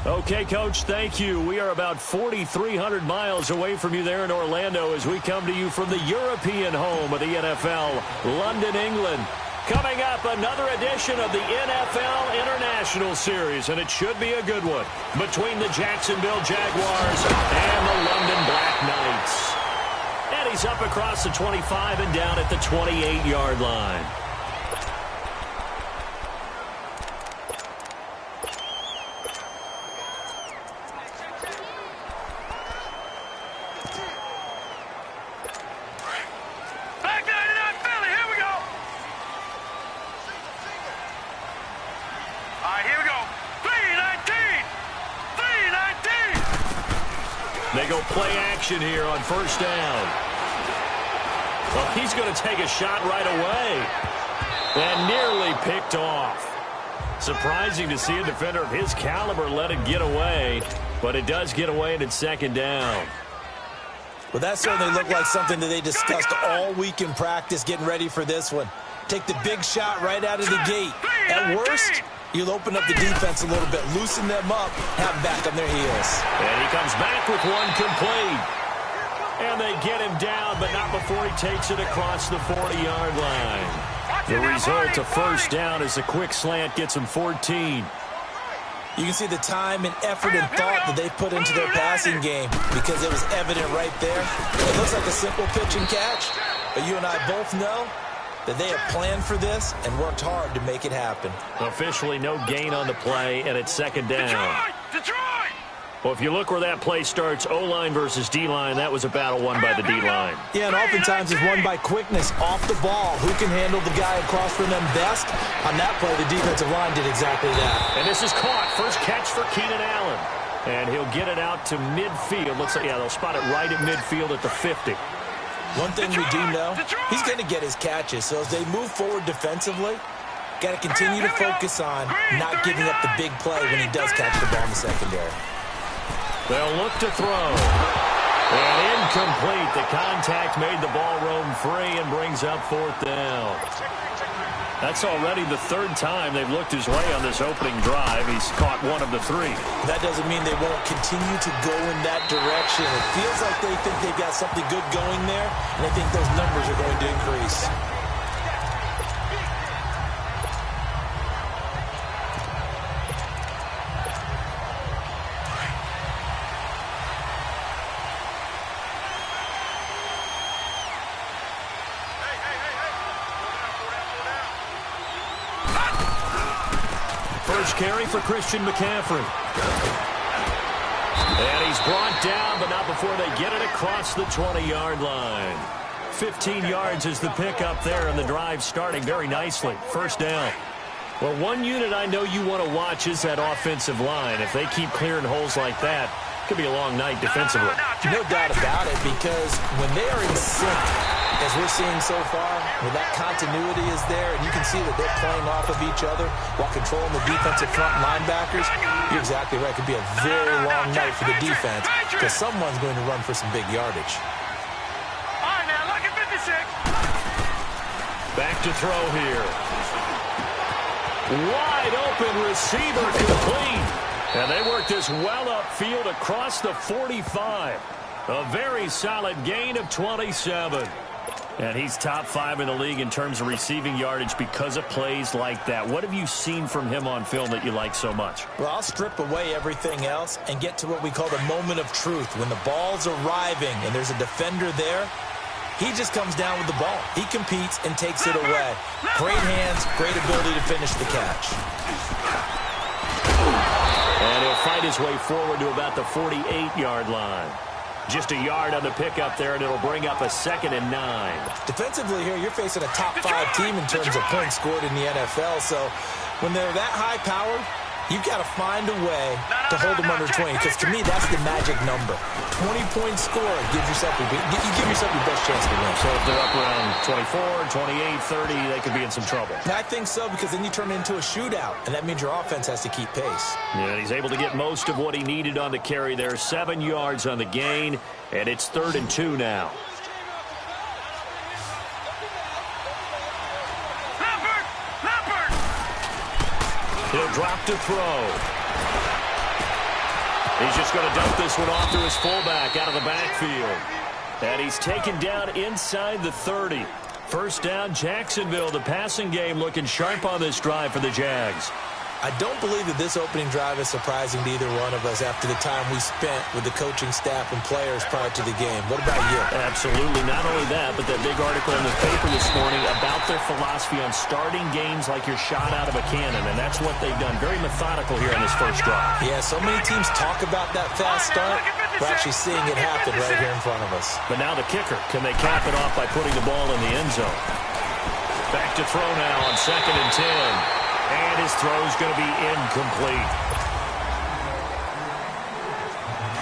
Okay, Coach, thank you. We are about 4,300 miles away from you there in Orlando as we come to you from the European home of the NFL, London, England. Coming up, another edition of the NFL International Series, and it should be a good one, between the Jacksonville Jaguars and the London Black Knights. And he's up across the 25 and down at the 28-yard line. They go play action here on first down. Well, he's going to take a shot right away. And nearly picked off. Surprising to see a defender of his caliber let it get away. But it does get away and it's second down. Well, that certainly looked like something that they discussed all week in practice getting ready for this one. Take the big shot right out of the gate. At worst, you'll open up the defense a little bit, loosen them up, have them back on their heels. And he comes back with one complete. And they get him down, but not before he takes it across the 40-yard line. The result of first down is a quick slant gets him 14. You can see the time and effort and thought that they put into their passing game because it was evident right there. It looks like a simple pitch and catch, but you and I both know that they have planned for this and worked hard to make it happen. Officially no gain on the play, and it's second down. Well, if you look where that play starts, O-line versus D-line, that was a battle won by the D-line. Yeah, and oftentimes it's won by quickness off the ball. Who can handle the guy across from them best? On that play, the defensive line did exactly that. And this is caught. First catch for Keenan Allen. And he'll get it out to midfield. Looks like, yeah, they'll spot it right at midfield at the 50. One thing we do know, he's going to get his catches. So as they move forward defensively, got to continue to focus on not giving up the big play when he does catch the ball in the secondary. They'll look to throw. And incomplete. The contact made the ball roam free and brings up fourth down. That's already the third time they've looked his way on this opening drive. He's caught one of the three. That doesn't mean they won't continue to go in that direction. It feels like they think they've got something good going there, and I think those numbers are going to increase. First carry for Christian McCaffrey. And he's brought down, but not before they get it across the 20-yard line. 15 yards is the pickup there, and the drive starting very nicely. First down. Well, one unit I know you want to watch is that offensive line. If they keep clearing holes like that, it could be a long night defensively. No doubt about it, because when they are in sync, as we're seeing so far, when that continuity is there, and you can see that they're playing off of each other while controlling the defensive front linebackers, you're exactly right. It could be a very long night for the defense because someone's going to run for some big yardage. All right, now, look at 56. Back to throw here. Wide open receiver complete. And they work this well upfield across the 45. A very solid gain of 27. And he's top 5 in the league in terms of receiving yardage because of plays like that. What have you seen from him on film that you like so much? Well, I'll strip away everything else and get to what we call the moment of truth. When the ball's arriving and there's a defender there, he just comes down with the ball. He competes and takes it away. Great hands, great ability to finish the catch. And he'll fight his way forward to about the 48-yard line. Just a yard on the pickup there, and it'll bring up a 2nd and 9. Defensively here, you're facing a top 5 team in terms of points scored in the NFL. So when they're that high-powered, you've got to find a way to hold them under 20. Because to me, that's the magic number. 20-point score gives yourself you give yourself your best chance to win. So if they're up around 24, 28, 30, they could be in some trouble. And I think so, because then you turn it into a shootout, and that means your offense has to keep pace. Yeah, he's able to get most of what he needed on the carry there. 7 yards on the gain, and it's 3rd and 2 now. He'll drop to throw. He's just going to dump this one off to his fullback out of the backfield. And he's taken down inside the 30. First down, Jacksonville. The passing game looking sharp on this drive for the Jags. I don't believe that this opening drive is surprising to either one of us after the time we spent with the coaching staff and players prior to the game. What about you? Absolutely. Not only that, but that big article in the paper this morning about their philosophy on starting games like you're shot out of a cannon, and that's what they've done. Very methodical here on this first drive. Yeah, so many teams talk about that fast start. We're actually seeing it happen right here in front of us. But now the kicker. Can they cap it off by putting the ball in the end zone? Back to throw now on 2nd and 10. And his throw is going to be incomplete.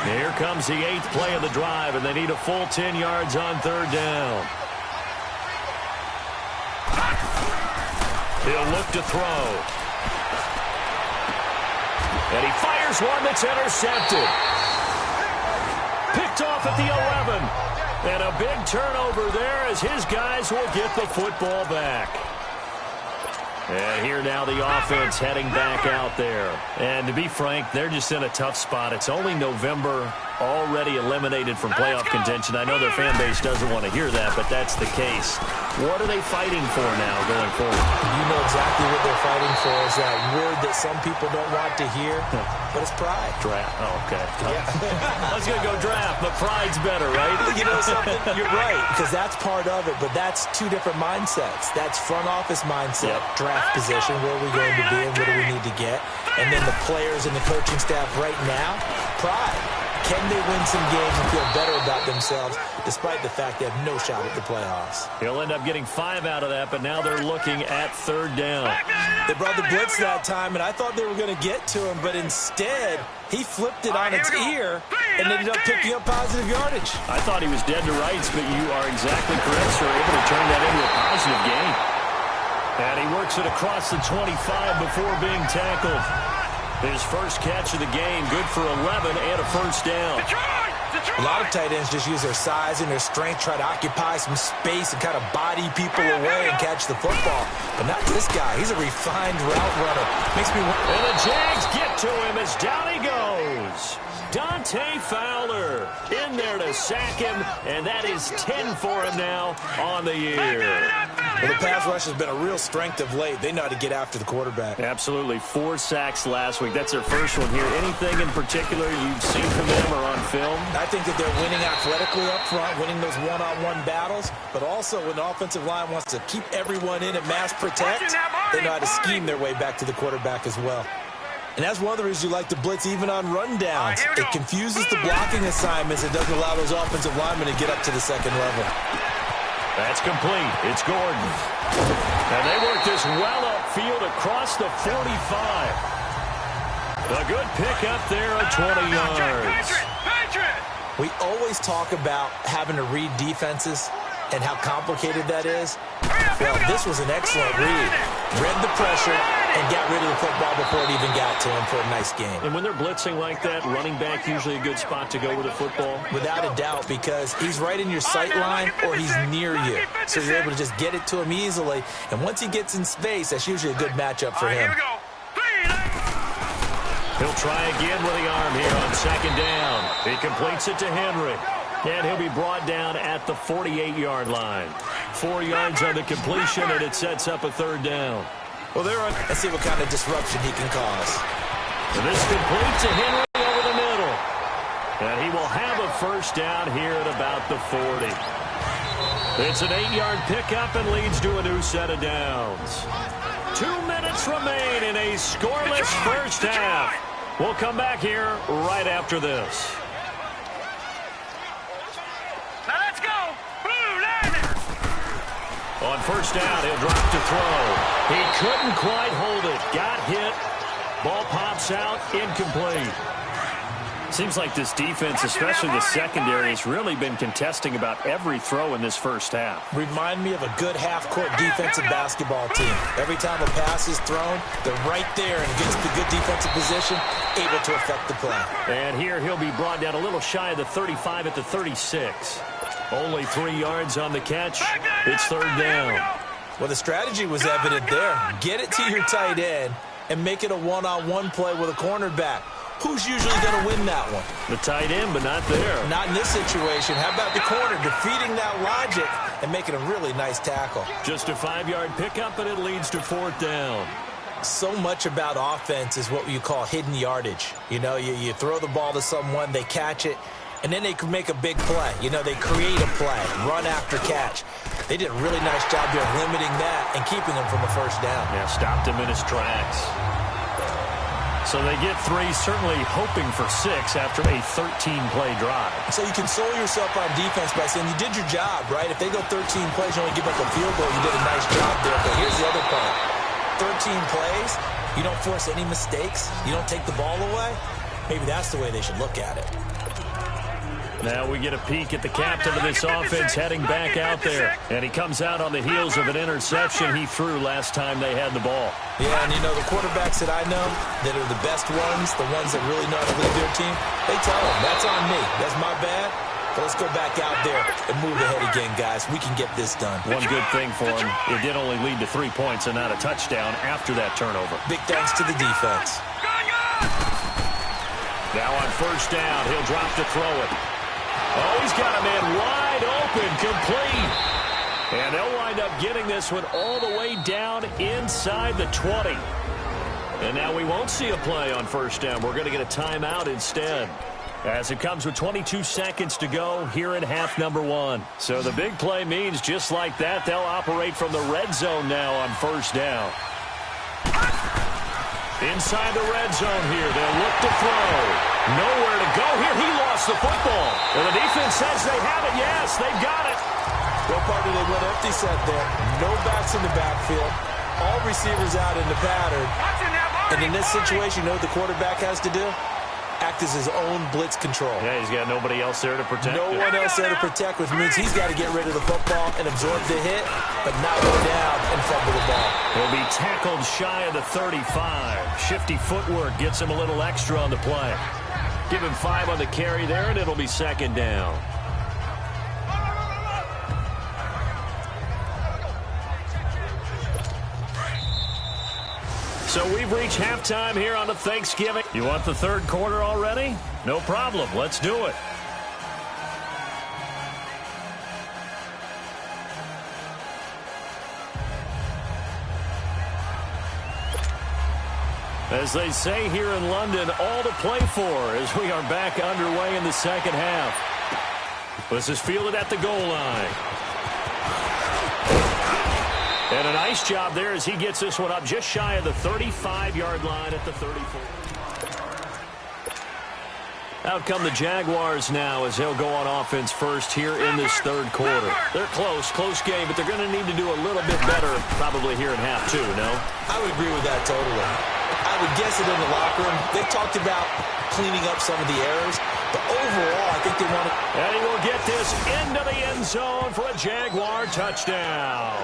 Here comes the 8th play of the drive, and they need a full 10 yards on 3rd down. He'll look to throw. And he fires one that's intercepted. Picked off at the 11. And a big turnover there as his guys will get the football back. And here now the offense heading back out there. And to be frank, they're just in a tough spot. It's only November, already eliminated from playoff contention. I know their fan base doesn't want to hear that, but that's the case. What are they fighting for now going forward? You know exactly what they're fighting for is that word that some people don't want to hear, but it's pride. Draft. Oh, okay. Yeah. I was going to go draft, but pride's better, right? You know something? You're right, because that's part of it, but that's two different mindsets. That's front office mindset, draft position, where are we going to be and what do we need to get? And then the players and the coaching staff right now, pride. Can they win some games and feel better about themselves despite the fact they have no shot at the playoffs? He'll end up getting 5 out of that, but now they're looking at 3rd down. They brought the blitz that time, and I thought they were going to get to him, but instead he flipped it on its ear and ended up picking up positive yardage. I thought he was dead to rights, but you are exactly correct, sir. Able to turn that into a positive gain. And he works it across the 25 before being tackled. His first catch of the game, good for 11 and a first down. A lot of tight ends just use their size and their strength, try to occupy some space and kind of body people away and catch the football. But not this guy. He's a refined route runner. Makes me wonder. And the Jags get to him as down he goes. Dante Fowler in there to sack him, and that is 10 for him now on the year. Well, the pass rush has been a real strength of late. They know how to get after the quarterback. Absolutely. 4 sacks last week. That's their first one here. Anything in particular you've seen from them or on film? I think that they're winning athletically up front, winning those one-on-one battles, but also when the offensive line wants to keep everyone in and mass protect, they know how to scheme their way back to the quarterback as well. And that's one of the reasons you like to blitz even on rundowns. It confuses the blocking assignments. It doesn't allow those offensive linemen to get up to the second level. That's complete. It's Gordon. And they work this well upfield across the 45. A good pickup there at 20 yards. We always talk about having to read defenses and how complicated that is. Well, this was an excellent read. Read the pressure and got rid of the football before it even got to him for a nice game. And when they're blitzing like that, running back usually a good spot to go with the football? Without a doubt, because he's right in your sight line or he's near you. So you're able to just get it to him easily. And once he gets in space, that's usually a good matchup for him. He'll try again with the arm here on 2nd down. He completes it to Henry. And he'll be brought down at the 48-yard line. 4 yards on the completion, and it sets up a 3rd down. Well, let's see what kind of disruption he can cause. And this completes to Henry over the middle. And he will have a first down here at about the 40. It's an 8-yard pickup and leads to a new set of downs. 2 minutes remain in a scoreless first half. We'll come back here right after this. Now let's go. Blue line. On first down, he'll drop to throw. He couldn't quite hold it. Got hit. Ball pops out. Incomplete. Seems like this defense, especially the secondary, has really been contesting about every throw in this first half. Remind me of a good half-court defensive basketball team. Every time a pass is thrown, they're right there and against the good defensive position, able to affect the play. And here he'll be brought down a little shy of the 35 at the 36. Only 3 yards on the catch. It's 3rd down. Well, the strategy was evident there. Get it to your tight end and make it a one-on-one play with a cornerback. Who's usually going to win that one? The tight end, but not there. Not in this situation. How about the corner defeating that logic and making a really nice tackle? Just a 5-yard pickup, and it leads to 4th down. So much about offense is what you call hidden yardage. You know, you throw the ball to someone, they catch it, and then they can make a big play. You know, they create a play, run after catch. They did a really nice job there limiting that and keeping him from a 1st down. Yeah, stopped him in his tracks. So they get 3, certainly hoping for 6 after a 13-play drive. So you console yourself on defense by saying you did your job, right? If they go 13 plays, you only give up a field goal, you did a nice job there. But here's the other part. 13 plays, you don't force any mistakes, you don't take the ball away. Maybe that's the way they should look at it. Now we get a peek at the captain of this offense heading back out there. And he comes out on the heels of an interception he threw last time they had the ball. Yeah, and you know, the quarterbacks that I know that are the best ones, the ones that really know how to lead their team, they tell them, that's on me, that's my bad. But let's go back out there and move ahead again, guys. We can get this done. One good thing for him, it did only lead to 3 points and not a touchdown after that turnover. Big thanks to the defense. Now on 1st down, he'll drop to throw it. Oh, he's got a man wide open, complete. And they'll wind up getting this one all the way down inside the 20. And now we won't see a play on 1st down. We're going to get a timeout instead, as it comes with 22 seconds to go here in half number 1. So the big play means just like that, they'll operate from the red zone now on 1st down. Inside the red zone here, they'll look to throw. Nowhere to go here. He lost the football. And the defense says they have it. Yes, they've got it. What part did they went empty set there? No backs in the backfield. All receivers out in the pattern. And in this situation, you know what the quarterback has to do? Act as his own blitz control. Yeah, he's got nobody else there to protect. No one else there to protect, which means he's got to get rid of the football and absorb the hit, but not go down and fumble the ball. He'll be tackled shy of the 35. Shifty footwork gets him a little extra on the play. Give him 5 on the carry there, and it'll be 2nd down. So we've reached halftime here on the Thanksgiving. You want the 3rd quarter already? No problem. Let's do it. As they say here in London, all to play for as we are back underway in the 2nd half. This is fielded at the goal line. And a nice job there as he gets this one up just shy of the 35-yard line at the 34. Out come the Jaguars now as they'll go on offense first here in this 3rd quarter. They're close game, but they're going to need to do a little bit better probably here in half 2, no? I would agree with that totally. I would guess it in the locker room. They talked about cleaning up some of the errors, but overall, I think they want to. And he will get this into the end zone for a Jaguar touchdown.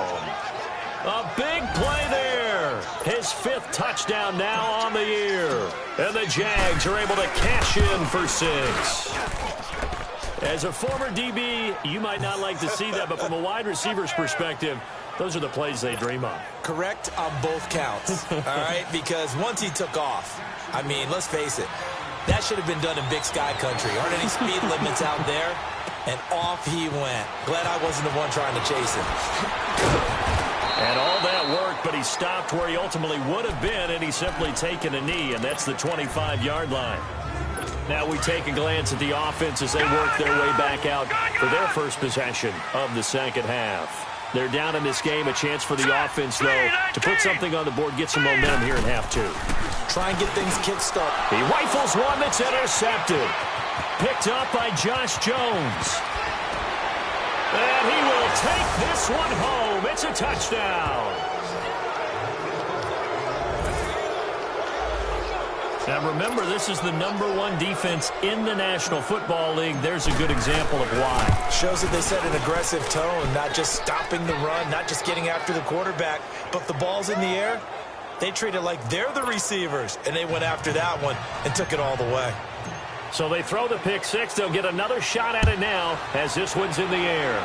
A big play there. His 5th touchdown now on the year. And the Jags are able to cash in for 6. As a former DB, you might not like to see that, but from a wide receiver's perspective, those are the plays they dream of. Correct on both counts, all right? Because once he took off, I mean, let's face it, that should have been done in Big Sky Country. Aren't any speed limits out there? And off he went. Glad I wasn't the one trying to chase him. And all that worked, but he stopped where he ultimately would have been, and he's simply taken a knee, and that's the 25-yard line. Now we take a glance at the offense as they work their way back out for their first possession of the 2nd half. They're down in this game, a chance for the offense, though, to put something on the board, get some momentum here in half 2. Try and get things kick-start. He rifles one that's intercepted. Picked up by Josh Jones. And he will take this one home. It's a touchdown. Now remember, this is the #1 defense in the National Football League. There's a good example of why. Shows that they set an aggressive tone, not just stopping the run, not just getting after the quarterback, but the ball's in the air. They treat it like they're the receivers, and they went after that one and took it all the way. So they throw the pick 6. They'll get another shot at it now as this one's in the air.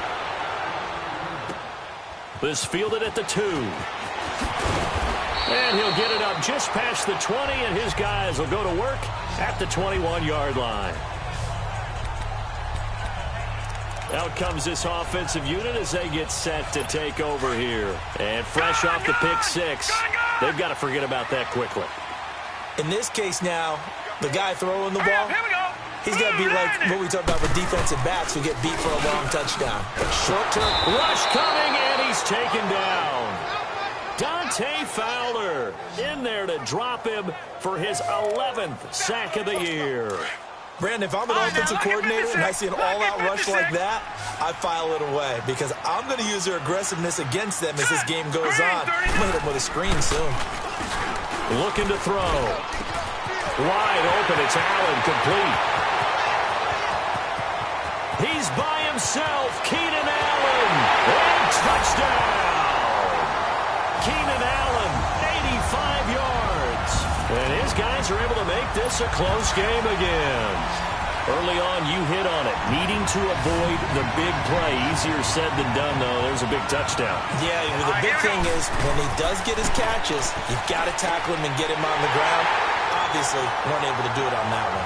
This fielded at the 2. And he'll get it up just past the 20, and his guys will go to work at the 21-yard line. Out comes this offensive unit as they get set to take over here. And fresh off the pick six, they've got to forget about that quickly. In this case now, the guy throwing the ball, he's got to be like what we talked about with defensive backs who get beat for a long touchdown. Short-term rush coming, and he's taken down. Dante Fowler in there to drop him for his 11th sack of the year. Brandon, if I'm an offensive coordinator and I see an all-out rush like that, I file it away because I'm going to use their aggressiveness against them as this game goes on. I'm going to hit them with a screen soon. Looking to throw. Wide open, it's Allen, complete. He's by himself, Keenan Allen, and touchdown! Keenan Allen, 85 yards. And his guys are able to make this a close game again. Early on, you hit on it. Needing to avoid the big play. Easier said than done, though. There's a big touchdown. Yeah, the big thing is when he does get his catches, you've got to tackle him and get him on the ground. Obviously, weren't able to do it on that one.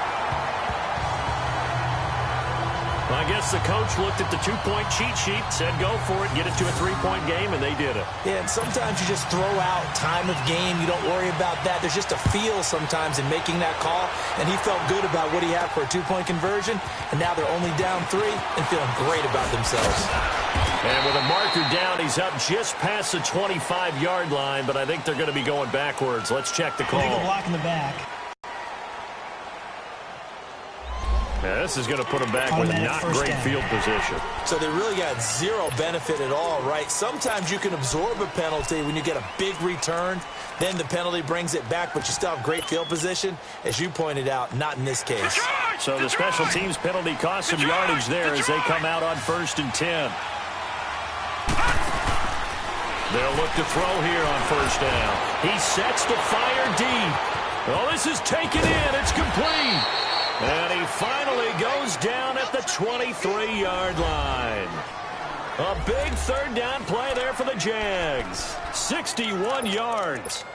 I guess the coach looked at the two-point cheat sheet, said go for it, get it to a three-point game, and they did it. Yeah, and sometimes you just throw out time of game. You don't worry about that. There's just a feel sometimes in making that call, and he felt good about what he had for a two-point conversion, and now they're only down 3 and feeling great about themselves. And with a marker down, he's up just past the 25-yard line, but I think they're going to be going backwards. Let's check the call. Illegal block in the back. Yeah, this is going to put them back with not great field position. So they really got zero benefit at all, right? Sometimes you can absorb a penalty when you get a big return. Then the penalty brings it back, but you still have great field position. As you pointed out, not in this case. So the special teams penalty costs some yardage there as they come out on 1st and 10. They'll look to throw here on 1st down. He sets to fire deep. Oh, this is taken in. It's complete. And he finally goes down at the 23-yard line. A big 3rd down play there for the Jags. 61 yards.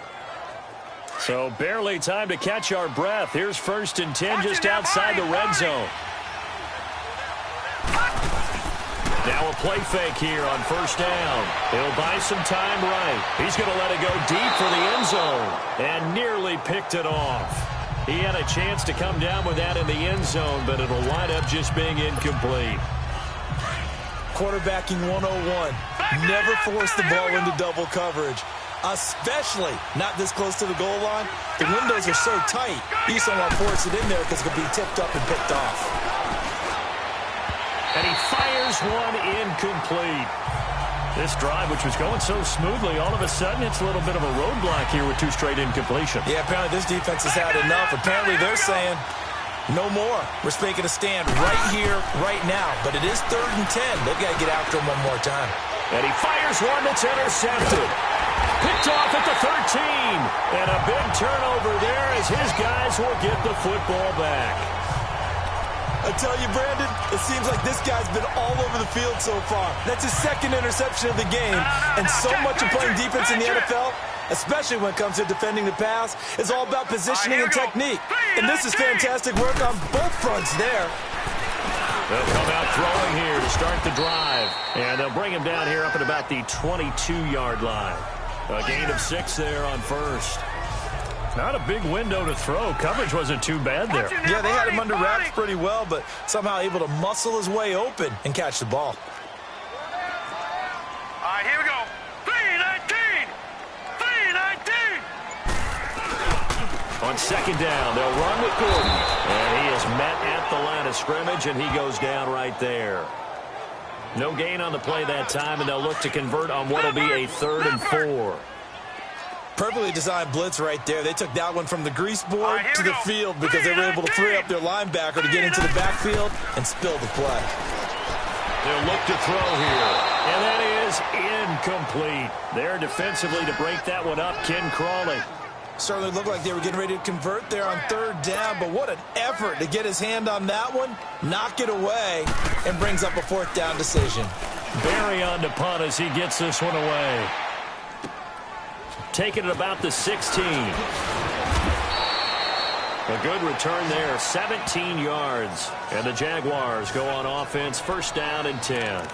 So barely time to catch our breath. Here's 1st and 10 just outside the red zone. Now a play fake here on 1st down. He'll buy some time right. He's going to let it go deep for the end zone. And nearly picked it off. He had a chance to come down with that in the end zone, but it'll wind up just being incomplete. Quarterbacking 101. Never force the ball into double coverage, especially not this close to the goal line. The windows are so tight, you just don't want to force it in there because it could be tipped up and picked off. And he fires one incomplete. This drive, which was going so smoothly, all of a sudden it's a little bit of a roadblock here with 2 straight incompletions. Yeah, apparently this defense has had enough. Apparently they're saying, no more. We're making a stand right here, right now. But it is 3rd and 10. They've got to get after him one more time. And he fires one that's intercepted. Picked off at the 13. And a big turnover there as his guys will get the football back. I tell you, Brandon, it seems like this guy's been all over the field so far. That's his 2nd interception of the game. And so much of playing defense in the NFL, especially when it comes to defending the pass, is all about positioning and technique. And this is fantastic work on both fronts there. They'll come out throwing here to start the drive. And they'll bring him down here up at about the 22-yard line. A gain of 6 there on 1st. Not a big window to throw. Coverage wasn't too bad there. Yeah, they had him under wraps pretty well, but somehow able to muscle his way open and catch the ball. All right, here we go. 3-19. 3-19. On 2nd down, they'll run with Gordon. And he is met at the line of scrimmage, and he goes down right there. No gain on the play that time, and they'll look to convert on what will be a 3rd and 4. Perfectly designed blitz right there. They took that one from the grease board to the field because they were able to free up their linebacker to get into the backfield and spill the play. They'll look to throw here. And that is incomplete. There defensively to break that one up, Ken Crawley. Certainly looked like they were getting ready to convert there on 3rd down, but what an effort to get his hand on that one, knock it away, and brings up a 4th down decision. Barry on the punt as he gets this one away. Taking it about the 16. A good return there, 17 yards. And the Jaguars go on offense, first down and 10.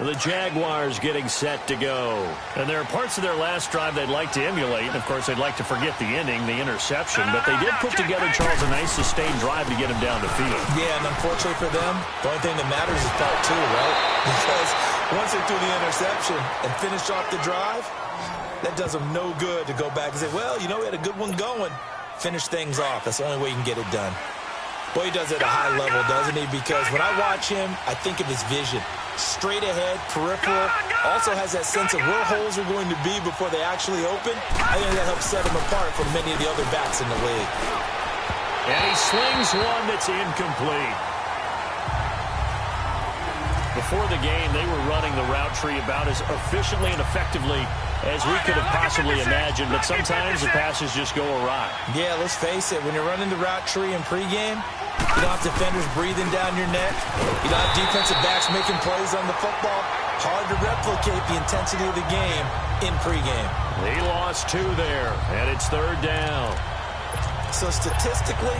The Jaguars getting set to go. And there are parts of their last drive they'd like to emulate. And, of course, they'd like to forget the ending, the interception. But they did put together, Charles, a nice sustained drive to get him down the field. Yeah, and unfortunately for them, the only thing that matters is part two, right? Because once they threw the interception and finished off the drive, that does them no good to go back and say, well, you know, we had a good one going. Finish things off. That's the only way you can get it done. Boy, he does it at a high level, doesn't he? Because when I watch him, I think of his vision. Straight ahead, peripheral, also has that sense of where holes are going to be before they actually open. I think that helps set him apart from many of the other backs in the league. And he slings one that's incomplete. Before the game, they were running the route tree about as efficiently and effectively as we could have possibly imagined, but sometimes the passes just go awry. Yeah, let's face it, when you're running the route tree in pregame, you don't have defenders breathing down your neck. You don't have defensive backs making plays on the football. Hard to replicate the intensity of the game in pregame. He lost 2 there, and it's third down. So statistically,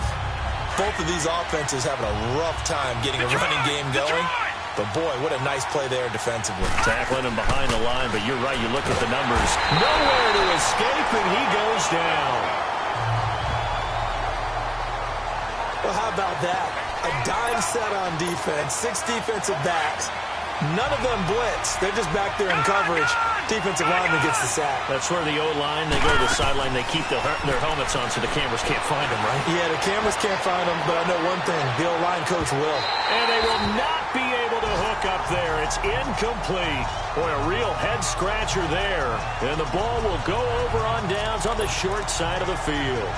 both of these offenses having a rough time getting a running game going. But, boy, what a nice play there defensively. Tackling him behind the line, but you're right. You look at the numbers. Nowhere to escape, and he goes down. Well, how about that? A dime set on defense, 6 defensive backs. None of them blitz. They're just back there in coverage. Defensive lineman gets the sack. That's where the O-line, they go to the sideline, they keep their helmets on so the cameras can't find them, right? Yeah, the cameras can't find them, but I know one thing. The O-line coach will. And they will not be able to hook up there. It's incomplete. Boy, a real head-scratcher there. And the ball will go over on downs on the short side of the field.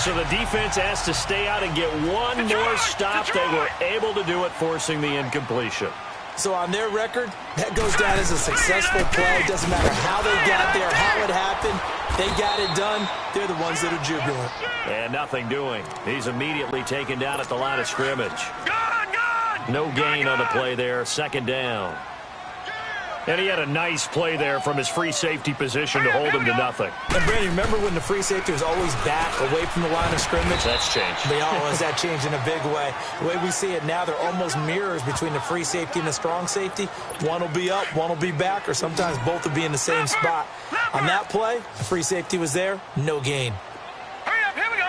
So the defense has to stay out and get one more stop. They were able to do it, forcing the incompletion. So on their record, that goes down as a successful play. Doesn't matter how they got there, how it happened. They got it done. They're the ones that are jubilant. And nothing doing. He's immediately taken down at the line of scrimmage. No gain on the play there. Second down. And he had a nice play there from his free safety position to hold him to nothing. And, Brandon, remember when the free safety was always back away from the line of scrimmage? That's changed. They always that changed in a big way. The way we see it now, they're almost mirrors between the free safety and the strong safety. One will be up, one will be back, or sometimes both will be in the same spot. On that play, the free safety was there, no gain. Hurry up, here we go.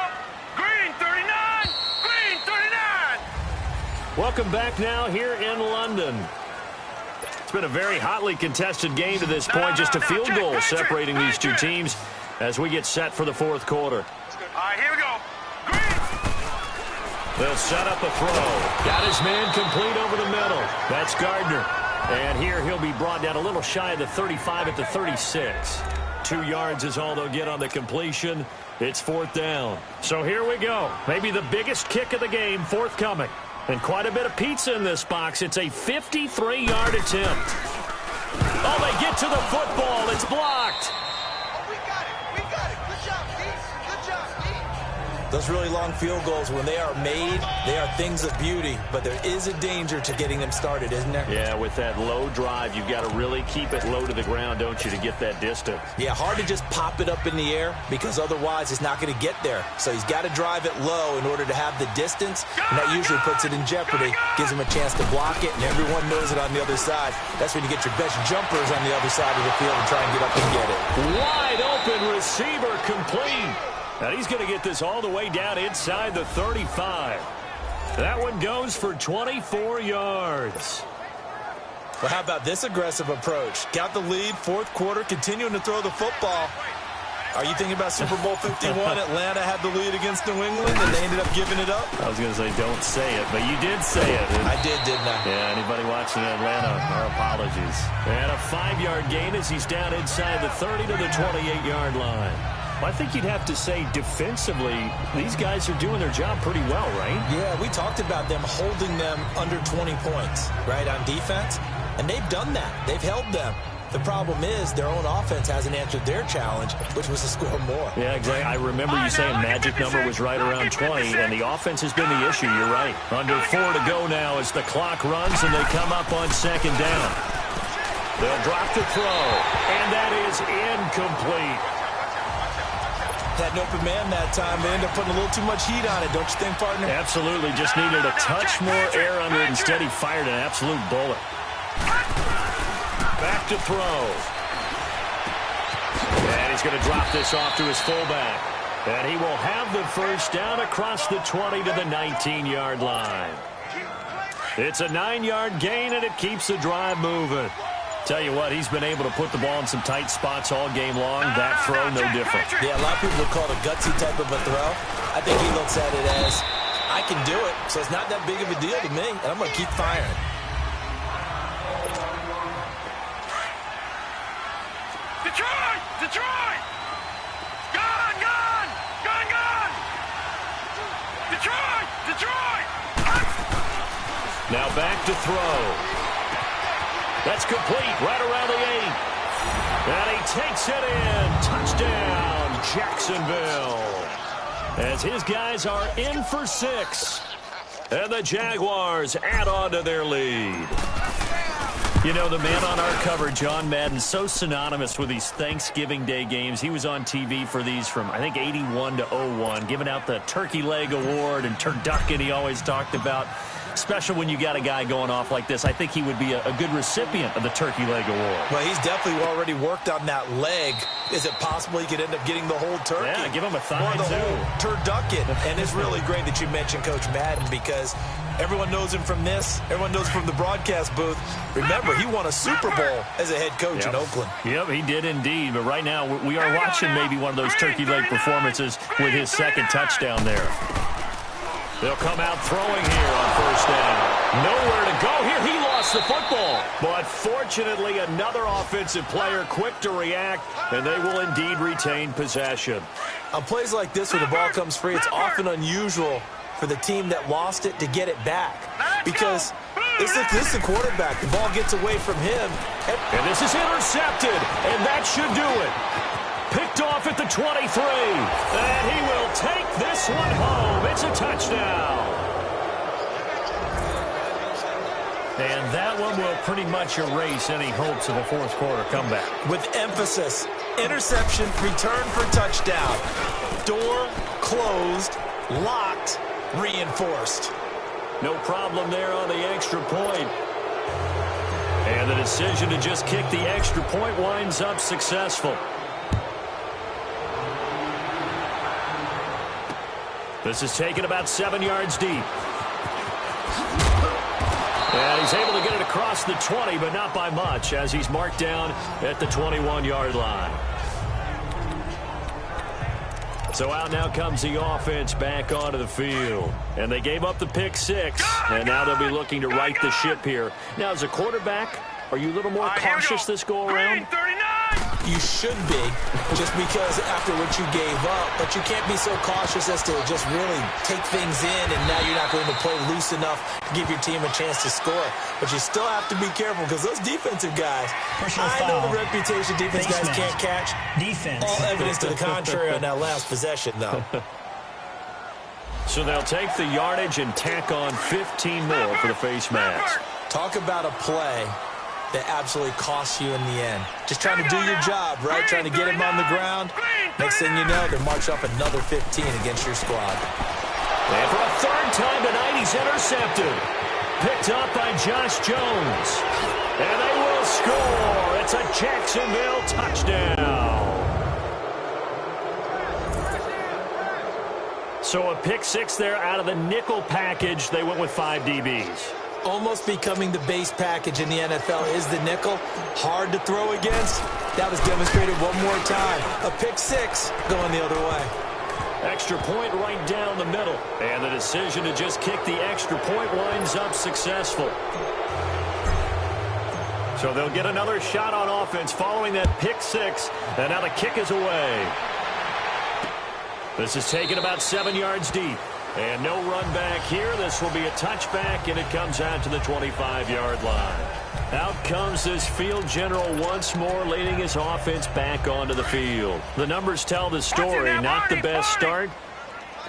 Green 39, green 39. Welcome back now here in London. It's been a very hotly contested game to this point. Just a field goal separating these two teams as we get set for the fourth quarter. All right, here we go. Green. They'll set up a throw. Got his man complete over the middle. That's Gardner. And here he'll be brought down a little shy of the 35 at the 36. 2 yards is all they'll get on the completion. It's fourth down. So here we go. Maybe the biggest kick of the game forthcoming. And quite a bit of pizza in this box. It's a 53-yard attempt. Oh, they get to the football. It's blocked. We got it. We got it. Good job, Steve. Good job, Steve. Those really long field goals, when they are made, they are things of beauty. But there is a danger to getting them started, isn't there? Yeah, with that low drive, you've got to really keep it low to the ground, don't you, to get that distance. Yeah, hard to just pop it up in the air because otherwise it's not going to get there. So he's got to drive it low in order to have the distance, and that usually puts it in jeopardy, gives him a chance to block it, and everyone knows it on the other side. That's when you get your best jumpers on the other side of the field and try and get up and get it. Wide open receiver complete. And he's going to get this all the way down inside the 35. That one goes for 24 yards. Well, how about this aggressive approach? Got the lead, fourth quarter, continuing to throw the football. Are you thinking about Super Bowl 51? Atlanta had the lead against New England, and they ended up giving it up? I was going to say don't say it, but you did say it. I did, didn't I? Yeah, anybody watching Atlanta, our apologies. And a 5-yard gain as he's down inside the 30 to the 28-yard line. Well, I think you'd have to say defensively, these guys are doing their job pretty well, right? Yeah, we talked about them holding them under 20 points, right, on defense. And they've done that. They've held them. The problem is their own offense hasn't answered their challenge, which was to score more. Yeah, exactly. I remember you saying magic number was right around 20, and the offense has been the issue. You're right. Under 4 to go now as the clock runs, and they come up on second down. They'll drop the throw, and that is incomplete. Had an open man that time. They ended up putting a little too much heat on it, don't you think, partner? Absolutely. Just needed a touch more air under it. Instead, he fired an absolute bullet. Back to throw. And he's going to drop this off to his fullback. And he will have the first down across the 20 to the 19-yard line. It's a 9-yard gain, and it keeps the drive moving. Tell you what, he's been able to put the ball in some tight spots all game long. That throw, no different. Yeah, a lot of people would call it a gutsy type of a throw. I think he looks at it as, I can do it, so it's not that big of a deal to me, and I'm going to keep firing. Detroit! Detroit! Gone! Gone! Gone! Gone! Detroit! Detroit! Now back to throw. That's complete right around the 8. And he takes it in. Touchdown, Jacksonville. As his guys are in for 6. And the Jaguars add on to their lead. You know, the man on our cover, John Madden, so synonymous with these Thanksgiving Day games. He was on TV for these from, I think, 81 to 01, giving out the Turkey Leg Award and turducken he always talked about. Special when you got a guy going off like this. I think he would be a good recipient of the Turkey Leg Award. Well, he's definitely already worked on that leg. Is it possible he could end up getting the whole turkey? Yeah, give him a thigh, or the too. whole turducken. And it's really great that you mentioned Coach Madden because everyone knows him from this. Everyone knows him from the broadcast booth. Remember, he won a Super Bowl as a head coach in Oakland. Yep, he did indeed. But right now, we are watching maybe one of those turkey leg performances with his second touchdown there. They'll come out throwing here on first down. Nowhere to go here. He lost the football. But fortunately, another offensive player quick to react, and they will indeed retain possession. On plays like this where the ball comes free, it's often unusual for the team that lost it to get it back. Because this is the quarterback. The ball gets away from him. And this is intercepted, and that should do it. Picked off at the 23, and he will take this one home. It's a touchdown. And that one will pretty much erase any hopes of a fourth quarter comeback. With emphasis, interception, return for touchdown. Door closed, locked, reinforced. No problem there on the extra point. And the decision to just kick the extra point winds up successful. This is taken about 7 yards deep. And he's able to get it across the 20, but not by much, as he's marked down at the 21-yard line. So out now comes the offense back onto the field. And they gave up the pick 6, and now they'll be looking to right the ship here. Now, as a quarterback, are you a little more cautious this go-around? You should be, just because after what you gave up, but you can't be so cautious as to just really take things in, and now you're not going to play loose enough to give your team a chance to score. But you still have to be careful because those defensive guys, I know the reputation defense guys can't catch. Defense. All evidence to the contrary on that last possession, though. So they'll take the yardage and tack on 15 more for the face mask. Talk about a play that absolutely costs you in the end. Just trying to do your job, right? Trying to get him on the ground. Next thing you know, they march up another 15 against your squad. And for a third time tonight, he's intercepted. Picked up by Josh Jones. And they will score. It's a Jacksonville touchdown. So a pick 6 there out of the nickel package. They went with 5 DBs. Almost becoming the base package in the NFL is the nickel. Hard to throw against. That was demonstrated one more time. A pick 6 going the other way. Extra point right down the middle. And the decision to just kick the extra point winds up successful. So they'll get another shot on offense following that pick 6. And now the kick is away. This is taken about 7 yards deep. And no run back here. This will be a touchback, and it comes out to the 25-yard line. Out comes this field general once more, leading his offense back onto the field. The numbers tell the story. Not the best start,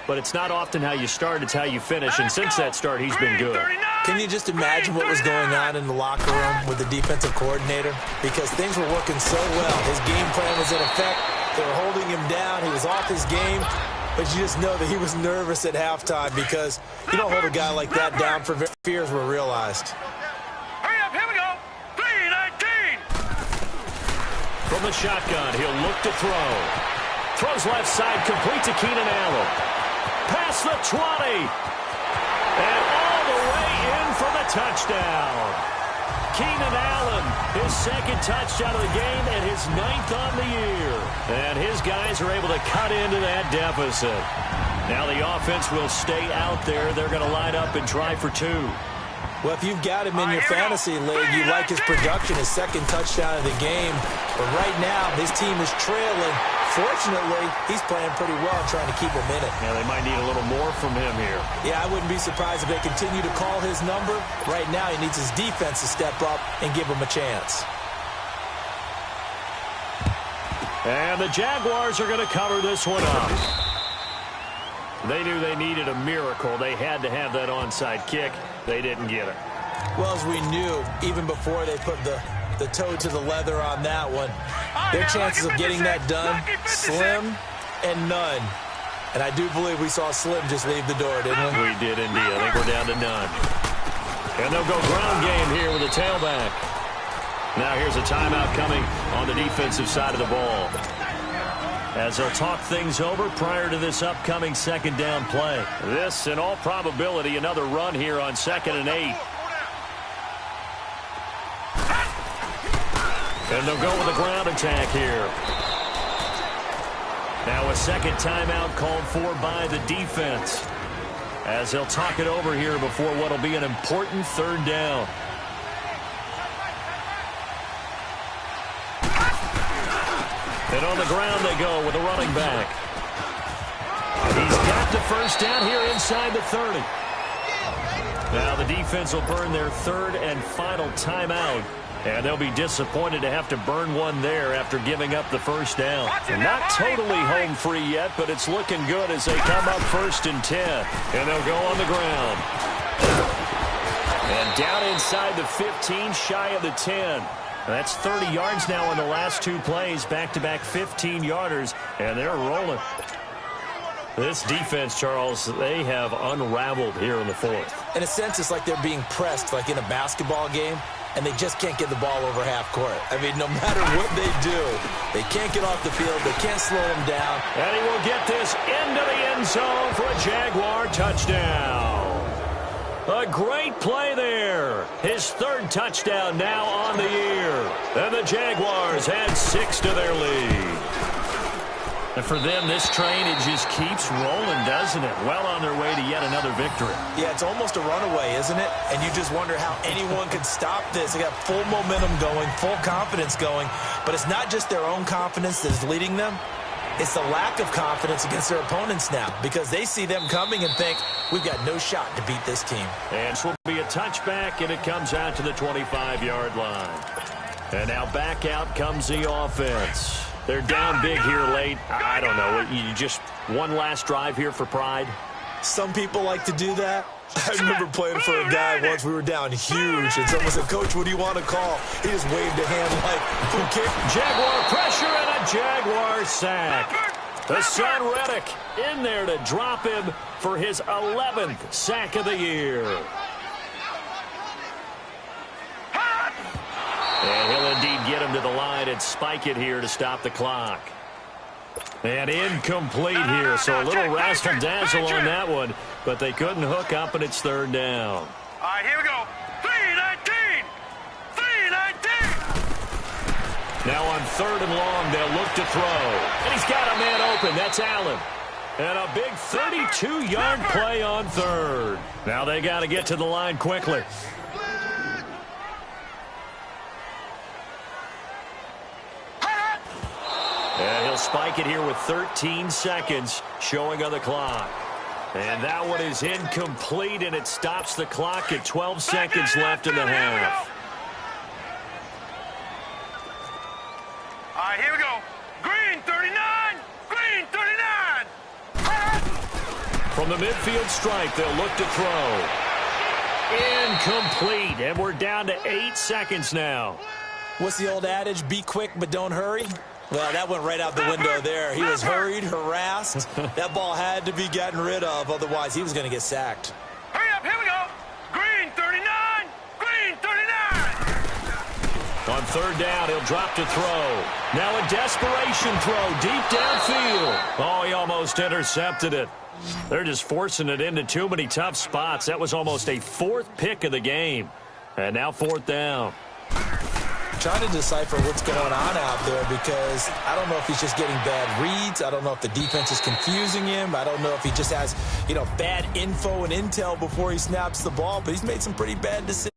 but it's not often how you start, it's how you finish. And since that start, he's been good. Can you just imagine what was going on in the locker room with the defensive coordinator? Because things were working so well. His game plan was in effect. They were holding him down. He was off his game. But you just know that he was nervous at halftime because you don't hold a guy like that down for fears were realized. Hurry up, here we go. 3-19. From the shotgun, he'll look to throw. Throws left side, complete to Keenan Allen. Past the 20. And all the way in for the touchdown. Keenan Allen, his second touchdown of the game and his 9th on the year. And his guys are able to cut into that deficit. Now the offense will stay out there. They're going to line up and try for 2. Well, if you've got him in your fantasy league, you like his production, his second touchdown of the game. But right now, his team is trailing. Fortunately, he's playing pretty well, trying to keep him in it. Yeah, they might need a little more from him here. Yeah, I wouldn't be surprised if they continue to call his number. Right now, he needs his defense to step up and give him a chance. And the Jaguars are going to cover this one up. They knew they needed a miracle. They had to have that onside kick. They didn't get it. Well, as we knew, even before they put the toe to the leather on that one, their chances of getting that done, slim and none. And I do believe we saw Slim just leave the door, didn't we? We did indeed. I think we're down to none. And they'll go ground game here with a tailback. Now here's a timeout coming on the defensive side of the ball, as they'll talk things over prior to this upcoming second down play. This, in all probability, another run here on 2nd and 8. And they'll go with a ground attack here. Now a second timeout called for by the defense, as they'll talk it over here before what will be an important 3rd down. And on the ground they go with a running back. He's got the first down here inside the 30. Now the defense will burn their 3rd and final timeout. And they'll be disappointed to have to burn one there after giving up the first down. And not totally home free yet, but it's looking good as they come up 1st and 10. And they'll go on the ground. And down inside the 15, shy of the 10. That's 30 yards now in the last 2 plays, back-to-back 15-yarders, and they're rolling. This defense, Charles, they have unraveled here in the 4th. In a sense, it's like they're being pressed, like in a basketball game, and they just can't get the ball over half court. I mean, no matter what they do, they can't get off the field. They can't slow them down. And he will get this into the end zone for a Jaguar touchdown. A great play there. His 3rd touchdown now on the year. And the Jaguars add 6 to their lead. And for them, this train, it just keeps rolling, doesn't it? Well on their way to yet another victory. Yeah, it's almost a runaway, isn't it? And you just wonder how anyone could stop this. They got full momentum going, full confidence going. But it's not just their own confidence that's leading them. It's the lack of confidence against their opponents now, because they see them coming and think, we've got no shot to beat this team. And this will be a touchback, and it comes out to the 25-yard line. And now back out comes the offense. They're down big here late. I don't know. You just one last drive here for pride? Some people like to do that. I remember playing for a guy once. We were down huge, and someone said, Coach, what do you want to call? He just waved a hand like, okay. Jaguar pressure and a Jaguar sack. The son Reddick in there to drop him for his 11th sack of the year. And he'll indeed get him to the line and spike it here to stop the clock. And incomplete here, so a little razzle-dazzle on that one, but they couldn't hook up, and it's 3rd down. All right, here we go. 3-19. 3-19. Now on 3rd and long, they'll look to throw. And he's got a man open. That's Allen. And a big 32-yard play on 3rd. Now they got to get to the line quickly. And he'll spike it here with 13 seconds showing on the clock. And that one is incomplete, and it stops the clock at 12 seconds left in the half. All right, here we go. Green 39. Green 39. From the midfield stripe, they'll look to throw. Incomplete, and we're down to 8 seconds now. What's the old adage? Be quick, but don't hurry. Well, that went right out the window there. He was hurried, harassed. That ball had to be gotten rid of, otherwise he was going to get sacked. Hurry up, here we go. Green 39, green 39. On third down, he'll drop to throw. Now a desperation throw deep downfield. Oh, he almost intercepted it. They're just forcing it into too many tough spots. That was almost a 4th pick of the game. And now 4th down. Trying to decipher what's going on out there because I don't know if he's just getting bad reads. I don't know if the defense is confusing him. I don't know if he just has, bad info and intel before he snaps the ball. But he's made some pretty bad decisions.